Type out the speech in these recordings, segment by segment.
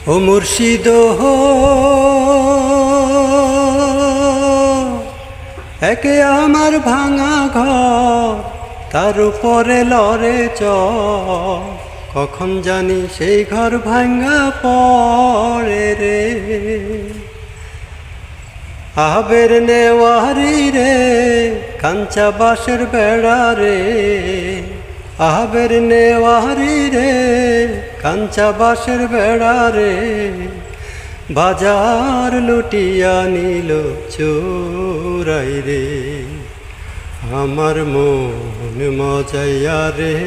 ও মুর্শিদ হো একে আমার ভাঙা ঘর, তার উপরে লড়ে চর। কখন জানি সেই ঘর ভাঙা পড়ে রে। আবের নেওয়ারি রে, কাঞ্চা বাঁশের বেড়া রে। আবের নেওয়ারি রে, কাঞ্চা বাঁশের বেড়া রে। বাজার লুটিয়া নিল চোরাই রে। আমার মন মজাইয়া রে,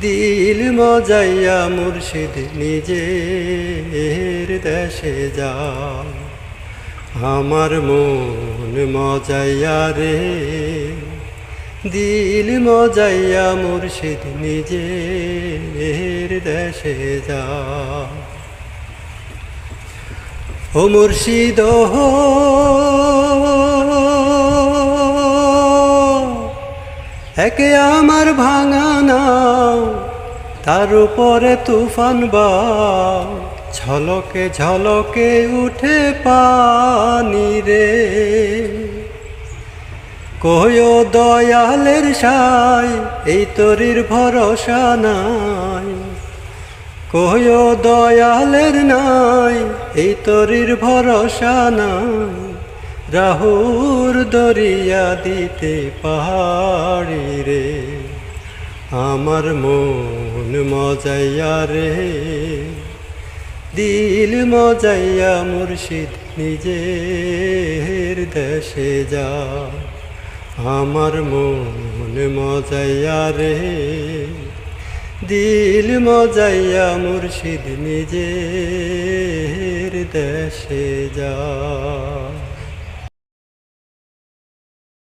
দিল মজাইয়া মুর্শিদ নিজের দেশে যা। আমার মন মজাইয়া রে, দিল মজাইয়া মুর্শিদ নিজের দেশে যা। ও মুর্শিদ হো একে আমার ভাঙা নাও, তার উপরে তুফান বাও। ঝলকে ঝলকে উঠে পানি রে। কয়ো দয়ালের সাই, এই তরির ভরসা নাই। কয়ো দয়ালের নাই, এই তরির ভরসা নাই। রাহুর দরিয়া দিতে পাহাড়ি রে। আমার মন মজাইয়া রে, দিল মজাইয়া মুর্শিদ নিজের দেশে যা। আমার মন মজাইয়া রে, দিল মজাইয়া মুর্শিদ নিজের দেশে যা।